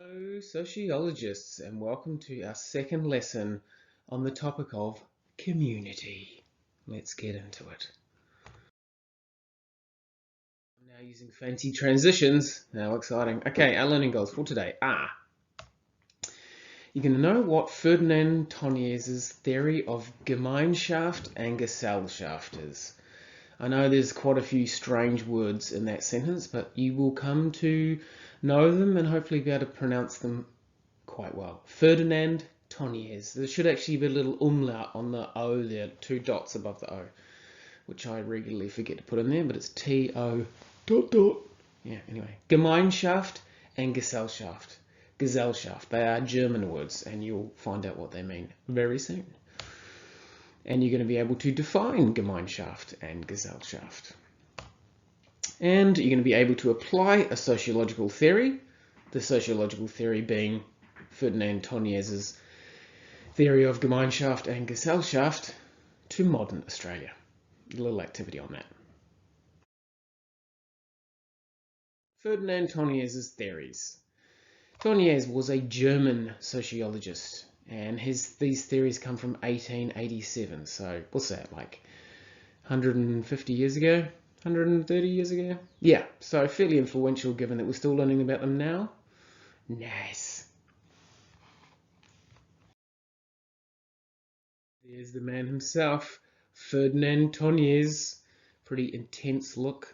Hello, sociologists, and welcome to our second lesson on the topic of community. Let's get into it. I'm now using fancy transitions. How exciting. Okay, our learning goals for today are you're going to know what Ferdinand Tonnies' theory of Gemeinschaft and Gesellschaft is. I know there's quite a few strange words in that sentence, but you will come to know them and hopefully be able to pronounce them quite well. Ferdinand Tonnies. There should actually be a little umlaut on the O there, 2 dots above the O, which I regularly forget to put in there, but it's T-O ... Yeah, anyway. Gemeinschaft and Gesellschaft. Gesellschaft. They are German words, and you'll find out what they mean very soon. And you're going to be able to define Gemeinschaft and Gesellschaft. And you're going to be able to apply a sociological theory, the sociological theory being Ferdinand Tonnies' theory of Gemeinschaft and Gesellschaft, to modern Australia. A little activity on that. Ferdinand Tonnies' theories. Tonnies was a German sociologist, and these theories come from 1887. So what's that, like 150 years ago? 130 years ago? Yeah, so fairly influential given that we're still learning about them now. Nice. There's the man himself, Ferdinand Tonnies. Pretty intense look.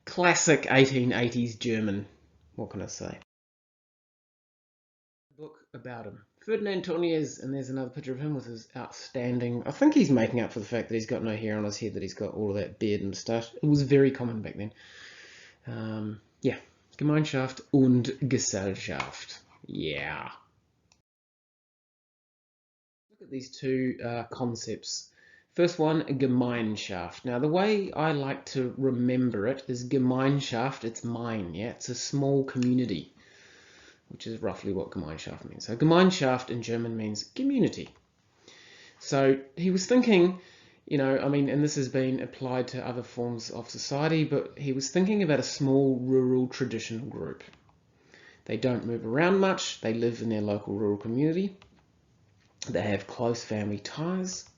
Classic 1880s German. What can I say? Book about him. Ferdinand Tonnies, and there's another picture of him with his outstanding... I think he's making up for the fact that he's got no hair on his head, that he's got all of that beard and moustache. It was very common back then. Yeah. Gemeinschaft und Gesellschaft. Yeah. Look at these two concepts. First one, Gemeinschaft. Now, the way I like to remember it is Gemeinschaft, it's mine, yeah? It's a small community, which is roughly what Gemeinschaft means. So Gemeinschaft in German means community. So he was thinking, and this has been applied to other forms of society, but he was thinking about a small rural traditional group. They don't move around much. They live in their local rural community. They have close family ties.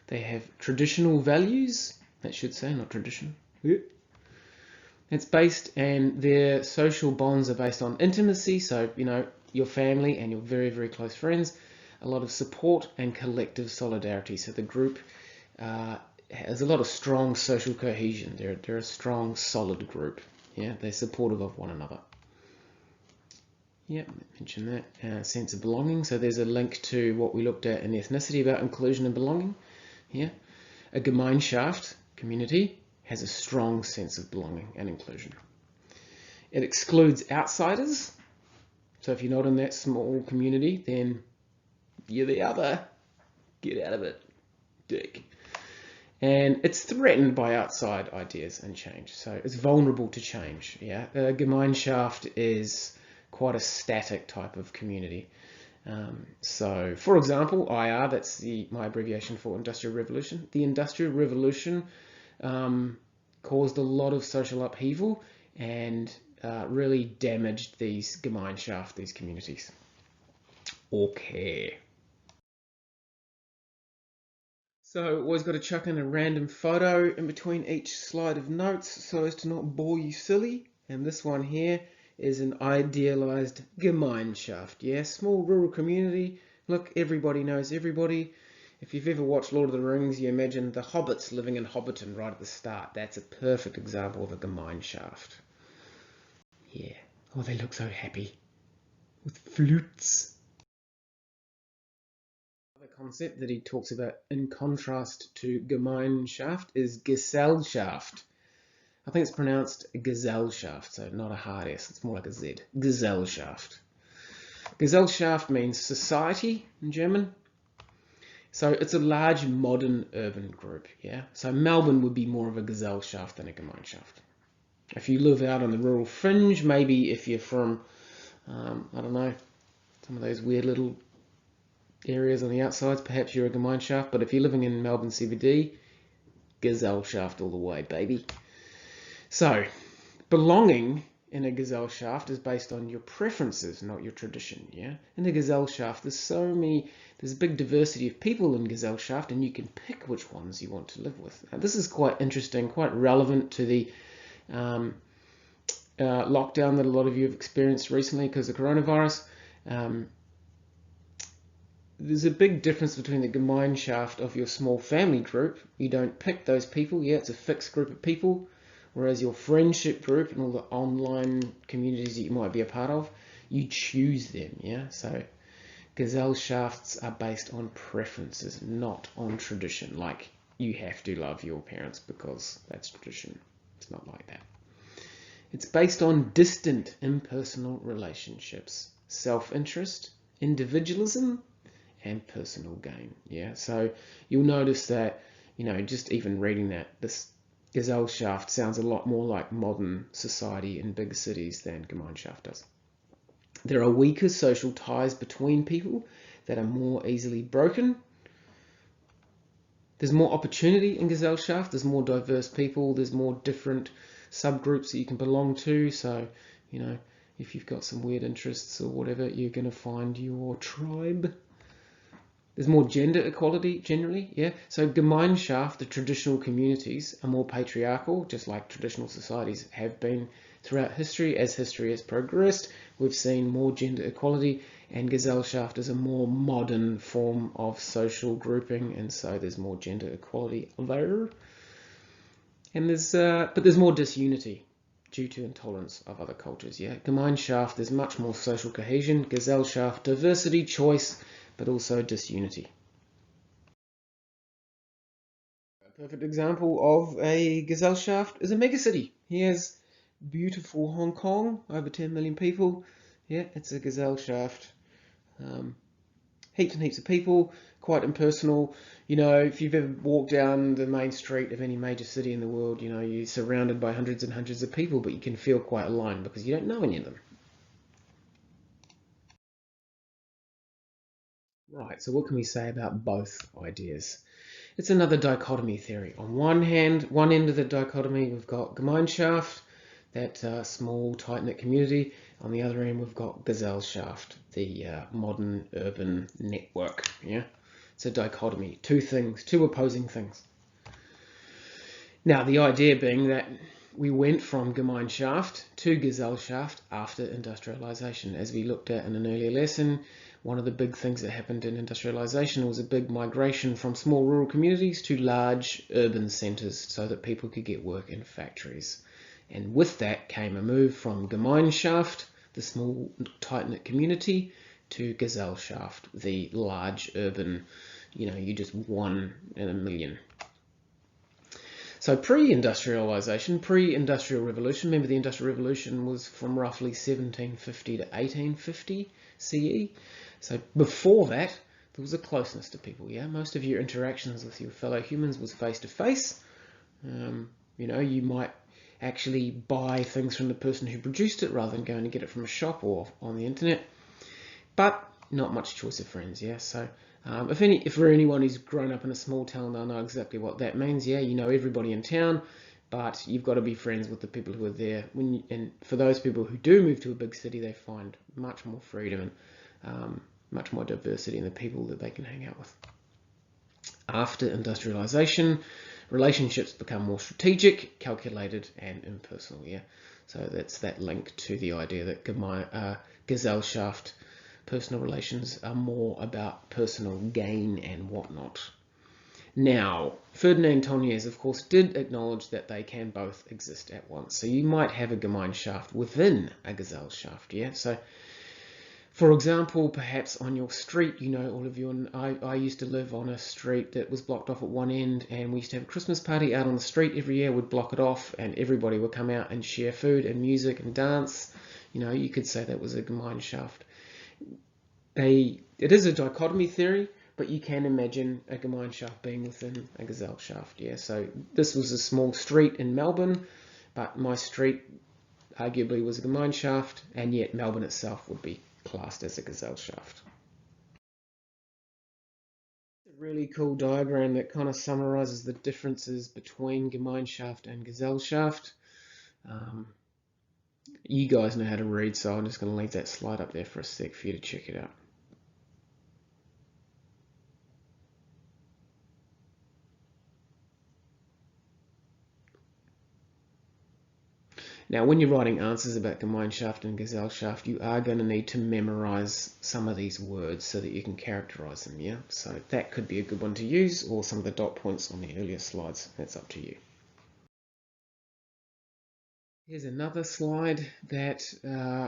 They have traditional values. That should say, not tradition. It's based, and their social bonds are based on intimacy. So, your family and your very, very close friends. A lot of support and collective solidarity. So the group has a lot of strong social cohesion. They're a strong, solid group. Yeah, they're supportive of one another. Yeah, mention that. Sense of belonging. So there's a link to what we looked at in ethnicity about inclusion and belonging. Yeah, a Gemeinschaft, community, has a strong sense of belonging and inclusion. It excludes outsiders. So if you're not in that small community, then you're the other. Get out of it, dick. And it's threatened by outside ideas and change. So it's vulnerable to change. Yeah, Gemeinschaft is quite a static type of community. So, for example, IR, that's my abbreviation for Industrial Revolution. The Industrial Revolution caused a lot of social upheaval and really damaged these Gemeinschaft, these communities. Okay. So, always got to chuck in a random photo in between each slide of notes so as to not bore you silly. And this one here is an idealized Gemeinschaft. Yeah, small rural community. Look, everybody knows everybody. If you've ever watched Lord of the Rings, you imagine the hobbits living in Hobbiton right at the start. That's a perfect example of a Gemeinschaft. Yeah. Oh, they look so happy. With flutes. Another concept that he talks about in contrast to Gemeinschaft is Gesellschaft. I think it's pronounced Gesellschaft, so not a hard S, it's more like a Z. Gesellschaft. Gesellschaft means society in German. So it's a large modern urban group, yeah? So Melbourne would be more of a Gesellschaft than a Gemeinschaft. If you live out on the rural fringe, maybe if you're from, I don't know, some of those weird little areas on the outsides, perhaps you're a Gemeinschaft, but if you're living in Melbourne CBD, Gesellschaft all the way, baby. So, belonging in a Gesellschaft is based on your preferences, not your tradition. Yeah, in a Gesellschaft, there's a big diversity of people in Gesellschaft, and you can pick which ones you want to live with. Now, this is quite interesting, quite relevant to the lockdown that a lot of you have experienced recently because of coronavirus. There's a big difference between the Gemeinschaft of your small family group. You don't pick those people. Yeah, it's a fixed group of people. Whereas your friendship group and all the online communities that you might be a part of, you choose them. Yeah, so Gesellschafts are based on preferences, not on tradition. Like, you have to love your parents because that's tradition. It's not like that. It's based on distant, impersonal relationships, self-interest, individualism, and personal gain. Yeah, so you'll notice that, just even reading that, this Gesellschaft sounds a lot more like modern society in big cities than Gemeinschaft does. There are weaker social ties between people that are more easily broken. There's more opportunity in Gesellschaft. There's more diverse people. There's more different subgroups that you can belong to. So, if you've got some weird interests or whatever, you're going to find your tribe. There's more gender equality generally, yeah. So Gemeinschaft, the traditional communities, are more patriarchal, just like traditional societies have been throughout history. As history has progressed, we've seen more gender equality, and Gesellschaft is a more modern form of social grouping, and so there's more gender equality there. And but there's more disunity due to intolerance of other cultures, yeah. Gemeinschaft, there's much more social cohesion. Gesellschaft, diversity, choice, but also disunity. A perfect example of a Gesellschaft is a megacity. Here's beautiful Hong Kong, over 10 million people. Yeah, it's a Gesellschaft. Heaps and heaps of people, quite impersonal. If you've ever walked down the main street of any major city in the world, you're surrounded by hundreds and hundreds of people, but you can feel quite alone because you don't know any of them. Right, so what can we say about both ideas? It's another dichotomy theory. On one hand, one end of the dichotomy, we've got Gemeinschaft, that small, tight-knit community. On the other end, we've got Gesellschaft, the modern urban network. Yeah, it's a dichotomy. Two things, two opposing things. Now, the idea being that we went from Gemeinschaft to Gesellschaft after industrialization. As we looked at in an earlier lesson, one of the big things that happened in industrialization was a big migration from small rural communities to large urban centers so that people could get work in factories. And with that came a move from Gemeinschaft, the small tight-knit community, to Gesellschaft, the large urban, you just one in a million. So pre-industrialization, pre-industrial revolution, remember the industrial revolution was from roughly 1750 to 1850 CE. So before that, there was a closeness to people, yeah? Most of your interactions with your fellow humans was face-to-face. You might actually buy things from the person who produced it rather than going to get it from a shop or on the internet. But not much choice of friends, yeah? So if for anyone who's grown up in a small town, they'll know exactly what that means. Yeah, you know everybody in town, but you've got to be friends with the people who are there. And for those people who do move to a big city, they find much more freedom and much more diversity in the people that they can hang out with. After industrialization, relationships become more strategic, calculated, and impersonal. Yeah, so that's that link to the idea that Gesellschaft, personal relations, are more about personal gain and whatnot. Now, Ferdinand Tönnies, of course, did acknowledge that they can both exist at once. So you might have a Gemeinschaft within a Gesellschaft, yeah? So, for example, perhaps on your street, all of you, and I used to live on a street that was blocked off at one end, and we used to have a Christmas party out on the street every year. We'd block it off, and everybody would come out and share food and music and dance. You could say that was a Gemeinschaft. It is a dichotomy theory, but you can imagine a Gemeinschaft being within a Gesellschaft. Yeah, so this was a small street in Melbourne, but my street arguably was a Gemeinschaft, and yet Melbourne itself would be classed as a Gesellschaft. A really cool diagram that kind of summarizes the differences between Gemeinschaft and Gesellschaft. You guys know how to read, so I'm just going to leave that slide up there for a sec for you to check it out. Now, when you're writing answers about Gemeinschaft and Gesellschaft, you are going to need to memorize some of these words so that you can characterize them, yeah? So that could be a good one to use, or some of the dot points on the earlier slides. That's up to you. Here's another slide that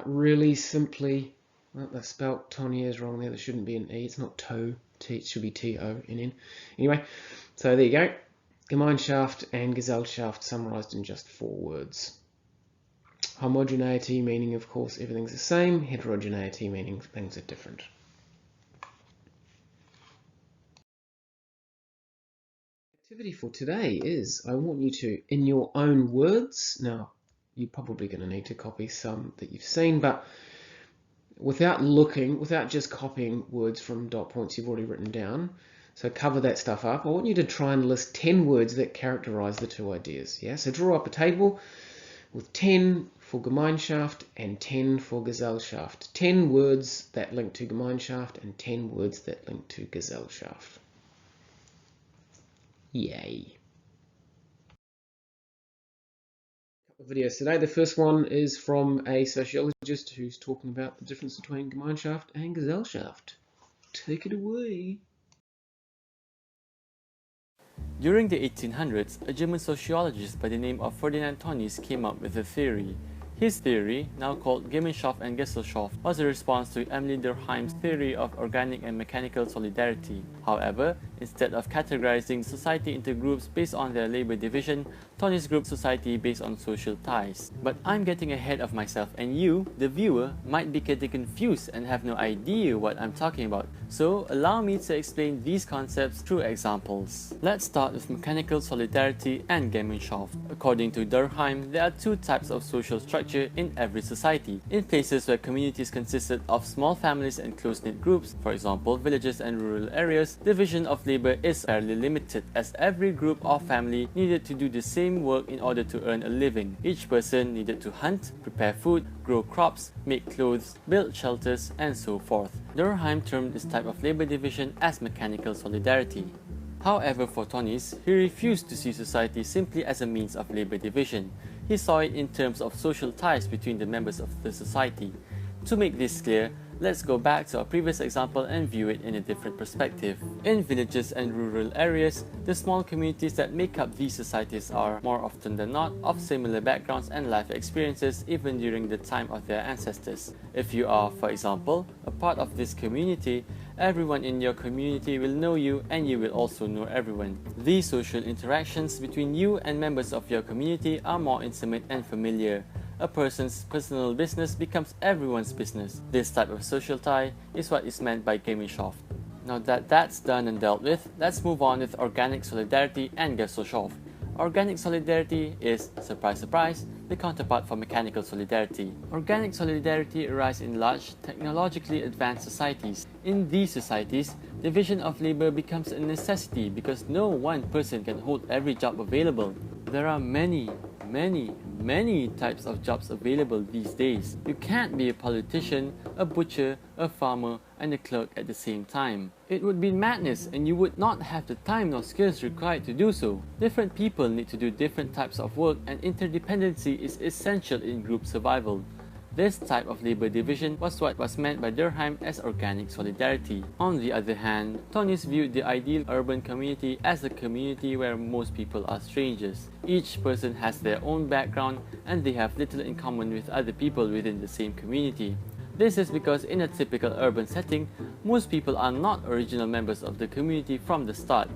really simply, well, they spelt TONNIES wrong there. There shouldn't be an E. It's not TO. It should be TONN. Anyway, so there you go. Gemeinschaft and Gesellschaft summarized in just 4 words. Homogeneity, meaning, of course, everything's the same. Heterogeneity, meaning things are different. Activity for today is, I want you to, in your own words, now, you're probably going to need to copy some that you've seen, but without just copying words from dot points you've already written down, so cover that stuff up, I want you to try and list 10 words that characterize the 2 ideas. Yeah, so draw up a table with 10 for Gemeinschaft and 10 for Gesellschaft. 10 words that link to Gemeinschaft and 10 words that link to Gesellschaft. Yay. Couple of videos today. The first one is from a sociologist who's talking about the difference between Gemeinschaft and Gesellschaft. Take it away. During the 1800s, a German sociologist by the name of Ferdinand Tönnies came up with a theory. His theory, now called Gemeinschaft and Gesellschaft, was a response to Emily Durkheim's theory of organic and mechanical solidarity. However, instead of categorizing society into groups based on their labor division, Tönnies grouped society based on social ties. But I'm getting ahead of myself, and you, the viewer, might be getting confused and have no idea what I'm talking about. So allow me to explain these concepts through examples. Let's start with mechanical solidarity and Gemeinschaft. According to Durkheim, there are 2 types of social structure in every society. In places where communities consisted of small families and close-knit groups, for example villages and rural areas, division of labor is fairly limited, as every group or family needed to do the same work in order to earn a living. Each person needed to hunt, prepare food, grow crops, make clothes, build shelters, and so forth. Durkheim termed this type of labor division as mechanical solidarity. However, for Tönnies, he refused to see society simply as a means of labor division. He saw it in terms of social ties between the members of the society. To make this clear, let's go back to our previous example and view it in a different perspective. In villages and rural areas, the small communities that make up these societies are, more often than not, of similar backgrounds and life experiences even during the time of their ancestors. If you are, for example, a part of this community, everyone in your community will know you and you will also know everyone. These social interactions between you and members of your community are more intimate and familiar. A person's personal business becomes everyone's business. This type of social tie is what is meant by Gemeinschaft. Now that that's done and dealt with, let's move on with organic solidarity and Gesellschaft. Organic solidarity is, surprise surprise, the counterpart for mechanical solidarity. Organic solidarity arises in large, technologically advanced societies. In these societies, division of labor becomes a necessity because no one person can hold every job available. There are many types of jobs available these days. You can't be a politician, a butcher, a farmer, and a clerk at the same time. It would be madness and you would not have the time nor skills required to do so. Different people need to do different types of work, and interdependency is essential in group survival. This type of labor division was what was meant by Durkheim as organic solidarity. On the other hand, Tönnies viewed the ideal urban community as a community where most people are strangers. Each person has their own background and they have little in common with other people within the same community. This is because in a typical urban setting, most people are not original members of the community from the start.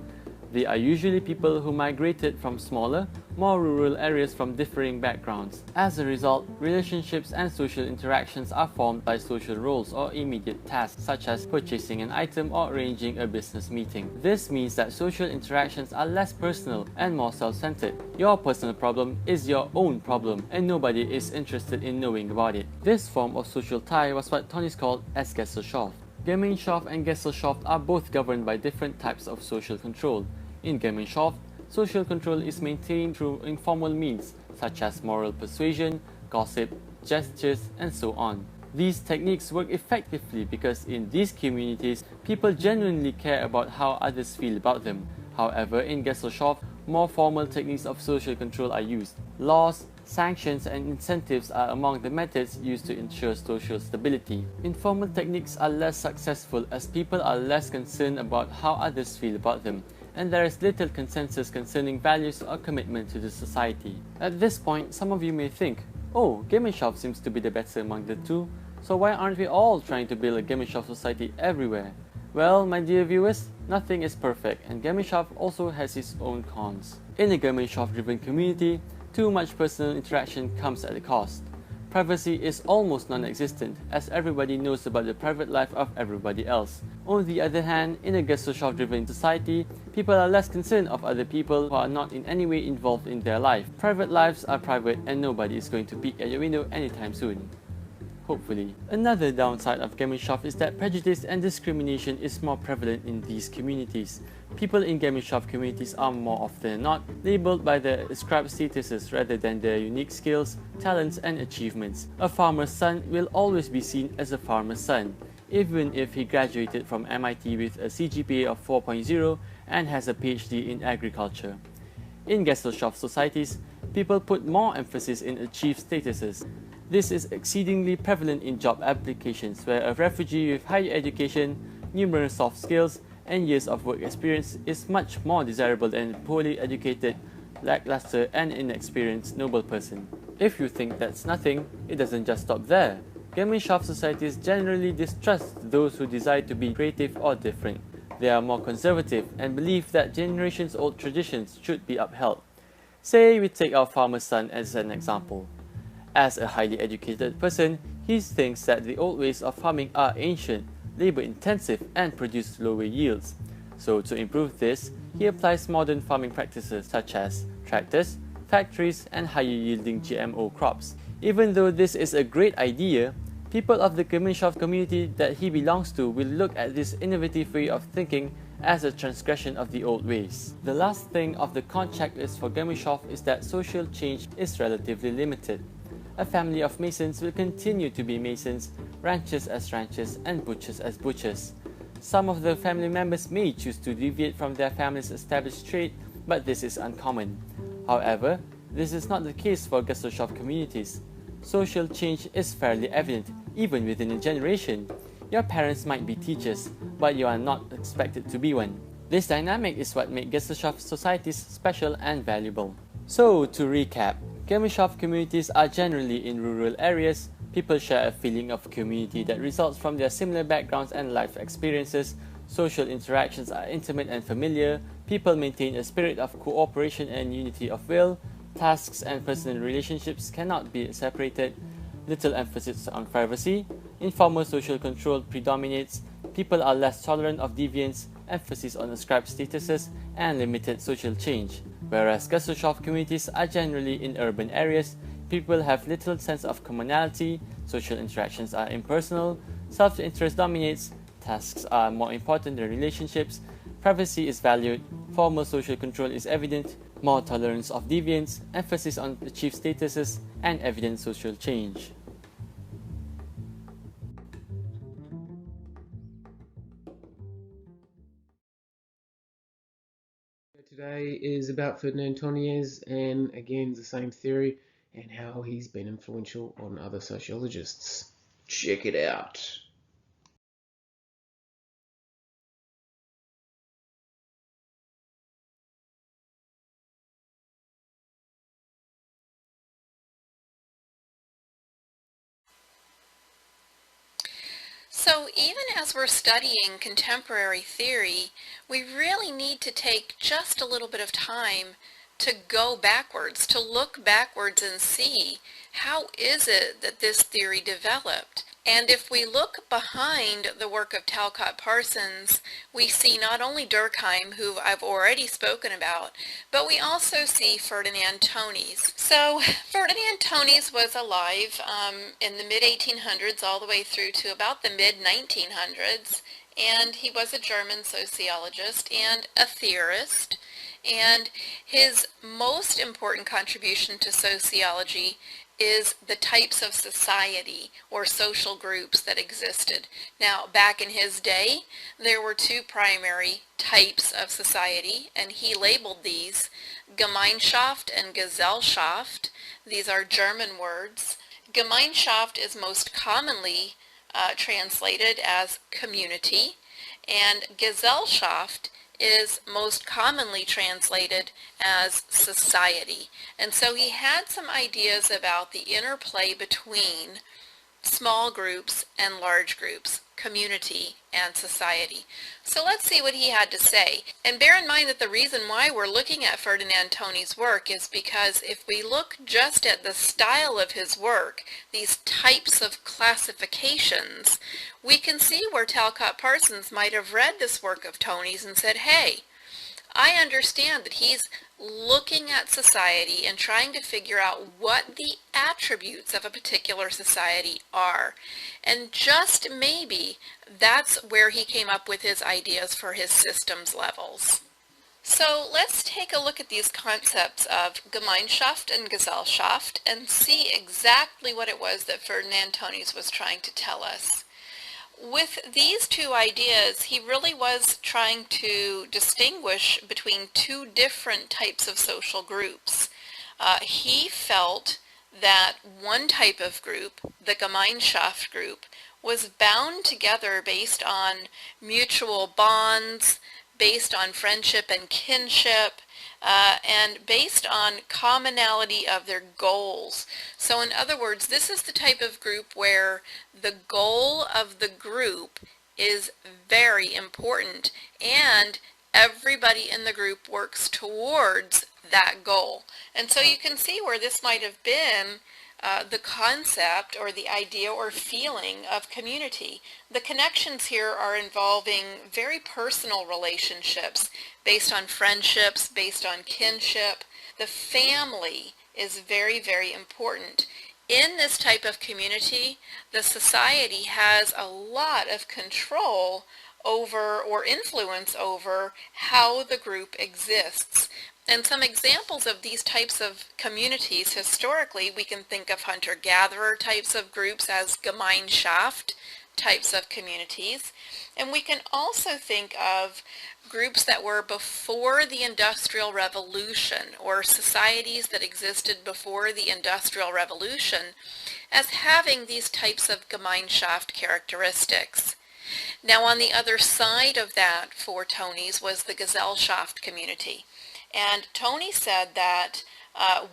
They are usually people who migrated from smaller, more rural areas from differing backgrounds. As a result, relationships and social interactions are formed by social roles or immediate tasks, such as purchasing an item or arranging a business meeting. This means that social interactions are less personal and more self-centered. Your personal problem is your own problem, and nobody is interested in knowing about it. This form of social tie was what Tönnies called as Gesellschaft. Gemeinschaft and Gesellschaft are both governed by different types of social control. In Gemeinschaft, social control is maintained through informal means such as moral persuasion, gossip, gestures, and so on. These techniques work effectively because in these communities, people genuinely care about how others feel about them. However, in Gesellschaft, more formal techniques of social control are used. Laws, sanctions, and incentives are among the methods used to ensure social stability. Informal techniques are less successful as people are less concerned about how others feel about them, and there is little consensus concerning values or commitment to the society. At this point, some of you may think, oh, Gemeinschaft seems to be the better among the two, so why aren't we all trying to build a Gemeinschaft society everywhere? Well, my dear viewers, nothing is perfect, and Gemeinschaft also has its own cons. In a Gemeinschaft-driven community, too much personal interaction comes at a cost. Privacy is almost non-existent, as everybody knows about the private life of everybody else. On the other hand, in a Gesellschaft-driven society, people are less concerned of other people who are not in any way involved in their life. Private lives are private and nobody is going to peek at your window anytime soon. Hopefully. Another downside of Gemeinschaft is that prejudice and discrimination is more prevalent in these communities. People in Gemeinschaft communities are more often than not labeled by their ascribed statuses rather than their unique skills, talents, and achievements. A farmer's son will always be seen as a farmer's son, even if he graduated from MIT with a CGPA of 4.0 and has a PhD in agriculture. In Gesellschaft societies, people put more emphasis in achieved statuses. This is exceedingly prevalent in job applications, where a refugee with higher education, numerous soft skills, and years of work experience is much more desirable than a poorly educated, lackluster, and inexperienced noble person. If you think that's nothing, it doesn't just stop there. Gemeinschaft societies generally distrust those who desire to be creative or different. They are more conservative and believe that generations-old traditions should be upheld. Say we take our farmer's son as an example. As a highly educated person, he thinks that the old ways of farming are ancient, labor-intensive, and produce lower yields. So to improve this, he applies modern farming practices such as tractors, factories, and higher-yielding GMO crops. Even though this is a great idea, people of the Gemeinschaft community that he belongs to will look at this innovative way of thinking as a transgression of the old ways. The last thing of the con checklist for Gemeinschaft is that social change is relatively limited. A family of masons will continue to be masons, ranchers as ranchers, and butchers as butchers. Some of the family members may choose to deviate from their family's established trade, but this is uncommon. However, this is not the case for Gesellschaft communities. Social change is fairly evident, even within a generation. Your parents might be teachers, but you are not expected to be one. This dynamic is what makes Gesellschaft societies special and valuable. So, to recap, Gemeinschaft communities are generally in rural areas. People share a feeling of community that results from their similar backgrounds and life experiences. Social interactions are intimate and familiar. People maintain a spirit of cooperation and unity of will. Tasks and personal relationships cannot be separated. Little emphasis on privacy. Informal social control predominates. People are less tolerant of deviance, emphasis on ascribed statuses, and limited social change. Whereas Gesellschaft communities are generally in urban areas, people have little sense of commonality, social interactions are impersonal, self-interest dominates, tasks are more important than relationships, privacy is valued, formal social control is evident, more tolerance of deviance, emphasis on achieved statuses, and evident social change. Today is about Ferdinand Tonnies, and again the same theory and how he's been influential on other sociologists. Check it out. So even as we're studying contemporary theory, we really need to take just a little bit of time to go backwards, to look backwards and see how is it that this theory developed. And if we look behind the work of Talcott Parsons, we see not only Durkheim, who I've already spoken about, but we also see Ferdinand Tönnies. So Ferdinand Tönnies was alive in the mid-1800s all the way through to about the mid-1900s, and he was a German sociologist and a theorist. And his most important contribution to sociology is the types of society or social groups that existed. Now, back in his day, there were two primary types of society, and he labeled these Gemeinschaft and Gesellschaft. These are German words. Gemeinschaft is most commonly translated as community, and Gesellschaft is most commonly translated as society. And so he had some ideas about the interplay between small groups and large groups, community and society. So let's see what he had to say. And bear in mind that the reason why we're looking at Ferdinand Tönnies' work is because if we look just at the style of his work, these types of classifications, we can see where Talcott Parsons might have read this work of Tönnies and said, hey, I understand that he's looking at society and trying to figure out what the attributes of a particular society are. And just maybe that's where he came up with his ideas for his systems levels. So let's take a look at these concepts of Gemeinschaft and Gesellschaft and see exactly what it was that Ferdinand Tönnies was trying to tell us. With these two ideas, he really was trying to distinguish between two different types of social groups. He felt that one type of group, the Gemeinschaft group, was bound together based on mutual bonds, based on friendship and kinship, and based on commonality of their goals. So in other words, this is the type of group where the goal of the group is very important and everybody in the group works towards that goal. And so you can see where this might have been the concept or the idea or feeling of community. The connections here are involving very personal relationships based on friendships, based on kinship. The family is very, very important. In this type of community, the society has a lot of control over or influence over how the group exists. And some examples of these types of communities historically, we can think of hunter-gatherer types of groups as Gemeinschaft types of communities. And we can also think of groups that were before the Industrial Revolution or societies that existed before the Industrial Revolution as having these types of Gemeinschaft characteristics. Now on the other side of that for Tönnies was the Gesellschaft community. And Tönnies said that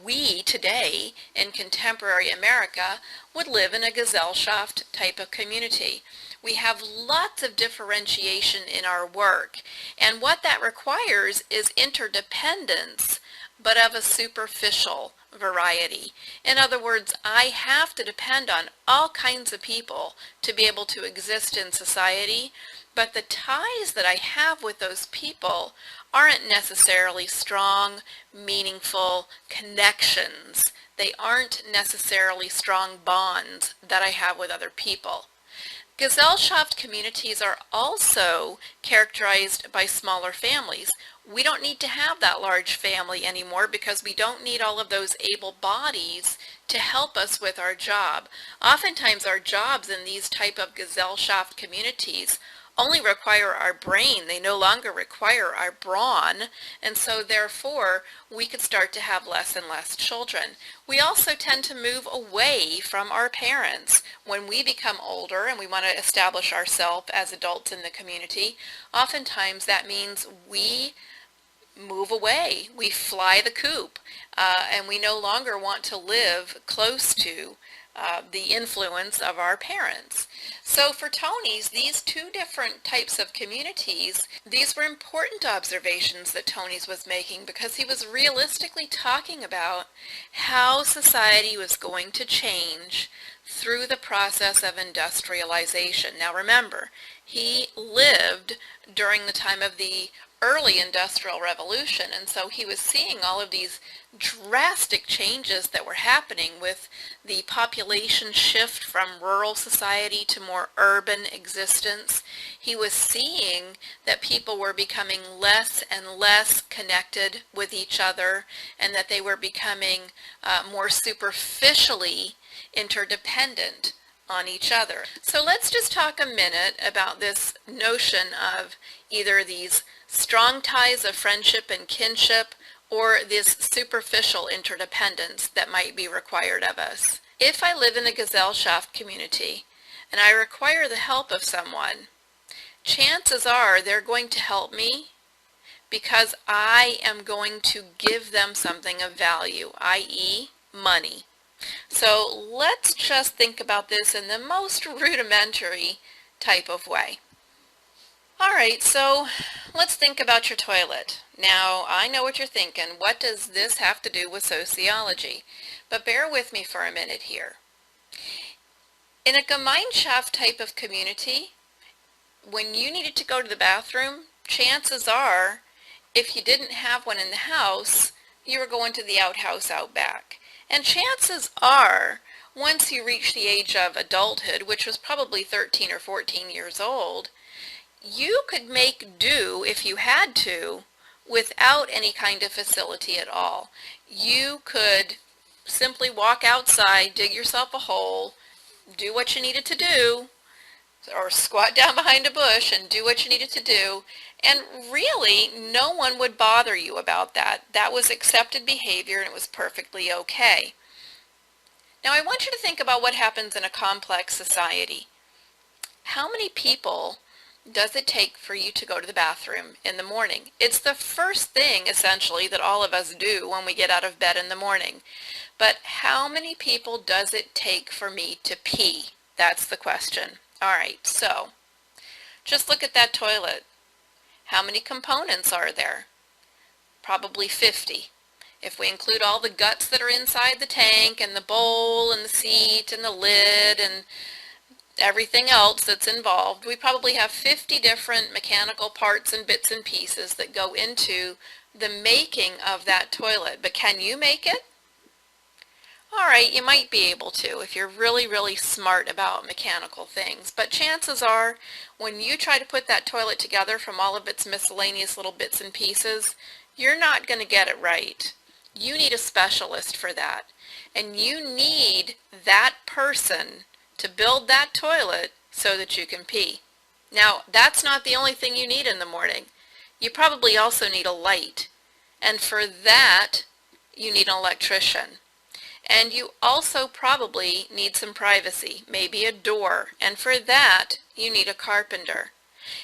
we today in contemporary America would live in a Gesellschaft type of community. We have lots of differentiation in our work, and what that requires is interdependence, but of a superficial variety. In other words, I have to depend on all kinds of people to be able to exist in society, but the ties that I have with those people aren't necessarily strong, meaningful connections. They aren't necessarily strong bonds that I have with other people. Gesellschaft communities are also characterized by smaller families. We don't need to have that large family anymore because we don't need all of those able bodies to help us with our job. Oftentimes our jobs in these type of Gesellschaft communities only require our brain. They no longer require our brawn, and so therefore we could start to have less and less children. We also tend to move away from our parents. When we become older and we want to establish ourselves as adults in the community, oftentimes that means we move away. We fly the coop, and we no longer want to live close to the influence of our parents. So for Tönnies, these two different types of communities, these were important observations that Tönnies was making because he was realistically talking about how society was going to change through the process of industrialization. Now remember, he lived during the time of the early Industrial Revolution, and so he was seeing all of these drastic changes that were happening with the population shift from rural society to more urban existence. He was seeing that people were becoming less and less connected with each other, and that they were becoming more superficially interdependent on each other. So let's just talk a minute about this notion of either these strong ties of friendship and kinship or this superficial interdependence that might be required of us. If I live in a Gesellschaft community and I require the help of someone, chances are they're going to help me because I am going to give them something of value, i.e., money. So let's just think about this in the most rudimentary type of way. Alright, so let's think about your toilet. Now, I know what you're thinking. What does this have to do with sociology? But bear with me for a minute here. In a Gemeinschaft type of community, when you needed to go to the bathroom, chances are, if you didn't have one in the house, you were going to the outhouse out back. And chances are, once you reach the age of adulthood, which was probably 13 or 14 years old, you could make do, if you had to, without any kind of facility at all. You could simply walk outside, dig yourself a hole, do what you needed to do, or squat down behind a bush and do what you needed to do, and really no one would bother you about that. That was accepted behavior and it was perfectly okay. Now I want you to think about what happens in a complex society. How many people does it take for you to go to the bathroom in the morning? It's the first thing essentially that all of us do when we get out of bed in the morning. But how many people does it take for me to pee? That's the question. Alright, so just look at that toilet. How many components are there? Probably 50. If we include all the guts that are inside the tank and the bowl and the seat and the lid and everything else that's involved, we probably have 50 different mechanical parts and bits and pieces that go into the making of that toilet. But can you make it? Alright, you might be able to if you're really, really smart about mechanical things. But chances are, when you try to put that toilet together from all of its miscellaneous little bits and pieces, you're not going to get it right. You need a specialist for that. And you need that person to build that toilet so that you can pee. Now, that's not the only thing you need in the morning. You probably also need a light. And for that, you need an electrician. And you also probably need some privacy, maybe a door. And for that, you need a carpenter.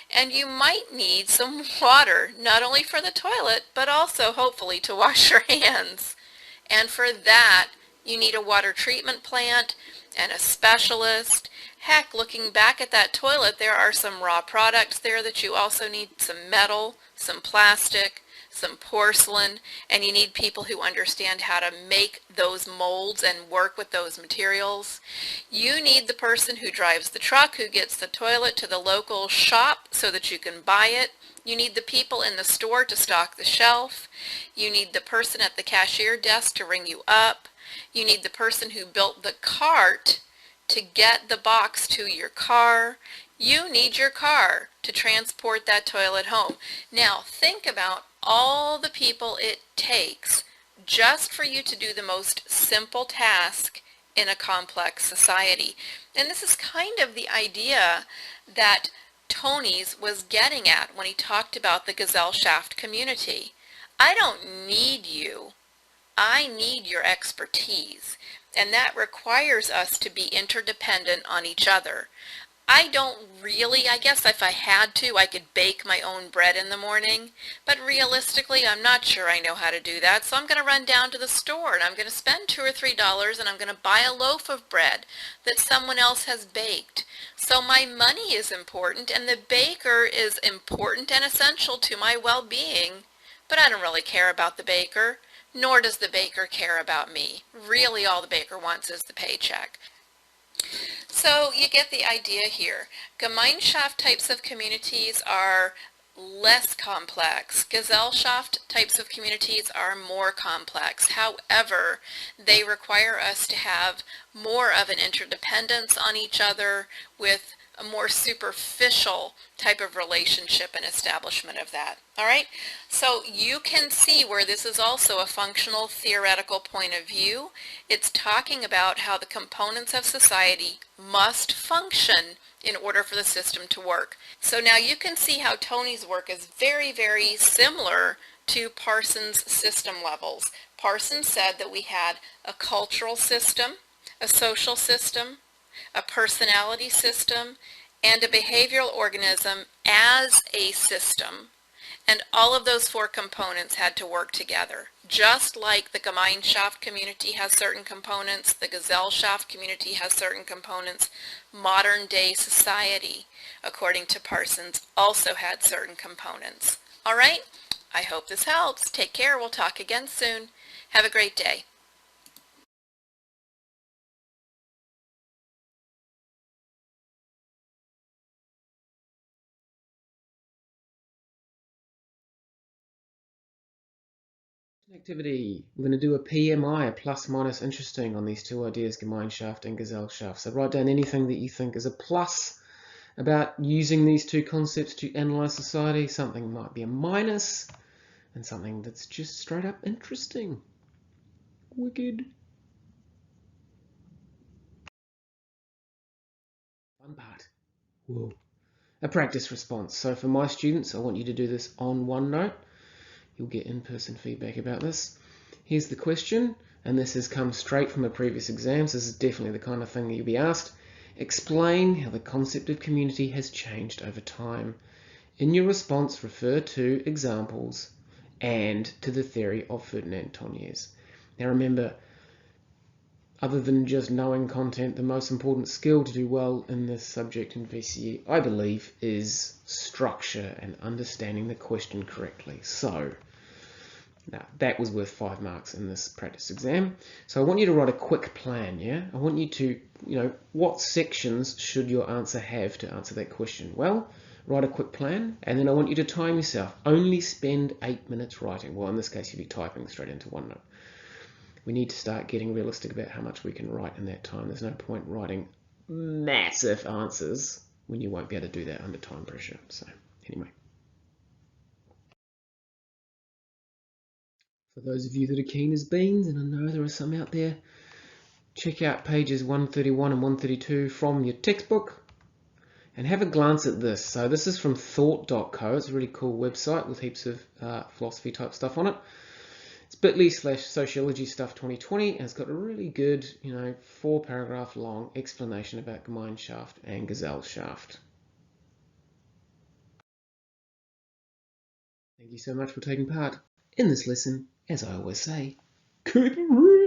And you might need some water, not only for the toilet, but also hopefully to wash your hands. And for that, you need a water treatment plant and a specialist. Heck, looking back at that toilet, there are some raw products there that you also need: some metal, some plastic, some porcelain, and you need people who understand how to make those molds and work with those materials. You need the person who drives the truck, who gets the toilet to the local shop so that you can buy it. You need the people in the store to stock the shelf. You need the person at the cashier desk to ring you up. You need the person who built the cart to get the box to your car. You need your car to transport that toilet home. Now, think about all the people it takes just for you to do the most simple task in a complex society. And this is kind of the idea that TONNIES was getting at when he talked about the Gesellschaft community. I don't need you. I need your expertise. And that requires us to be interdependent on each other. I don't really, I guess if I had to, I could bake my own bread in the morning, but realistically, I'm not sure I know how to do that, so I'm going to run down to the store and I'm going to spend $2 or $3 and I'm going to buy a loaf of bread that someone else has baked. So my money is important and the baker is important and essential to my well-being, but I don't really care about the baker, nor does the baker care about me. Really, all the baker wants is the paycheck. So you get the idea here. Gemeinschaft types of communities are less complex. Gesellschaft types of communities are more complex. However, they require us to have more of an interdependence on each other with a more superficial type of relationship and establishment of that. All right? So you can see where this is also a functional theoretical point of view. It's talking about how the components of society must function in order for the system to work. So now you can see how Tony's work is very, very similar to Parsons' system levels. Parsons said that we had a cultural system, a social system, a personality system, and a behavioral organism as a system. And all of those four components had to work together. Just like the Gemeinschaft community has certain components, the Gesellschaft community has certain components, modern day society, according to Parsons, also had certain components. All right? I hope this helps. Take care. We'll talk again soon. Have a great day. Activity. We're going to do a PMI, a plus minus interesting, on these two ideas, Gemeinschaft and Gesellschaft. So write down anything that you think is a plus about using these two concepts to analyze society. Something might be a minus, and something that's just straight up interesting. Wicked. Fun part. Whoa. A practice response. So for my students, I want you to do this on OneNote. You'll get in-person feedback about this. Here's the question, and this has come straight from a previous exam, so this is definitely the kind of thing that you'll be asked. Explain how the concept of community has changed over time. In your response, refer to examples and to the theory of Ferdinand Tönnies. Now remember, other than just knowing content, the most important skill to do well in this subject in VCE, I believe, is structure and understanding the question correctly. So, now that was worth 5 marks in this practice exam. So I want you to write a quick plan, yeah? I want you to, what sections should your answer have to answer that question? Well, write a quick plan, and then I want you to time yourself. Only spend 8 minutes writing. Well, in this case, you'll be typing straight into OneNote. We need to start getting realistic about how much we can write in that time. There's no point writing massive answers when you won't be able to do that under time pressure. So anyway. For those of you that are keen as beans, and I know there are some out there, check out pages 131 and 132 from your textbook and have a glance at this. So this is from thought.co. It's a really cool website with heaps of philosophy type stuff on it. It's bit.ly/Sociology Stuff 2020, and it's got a really good, 4-paragraph long explanation about Gemeinschaft and Gesellschaft. Thank you so much for taking part in this lesson. As I always say, keep it real.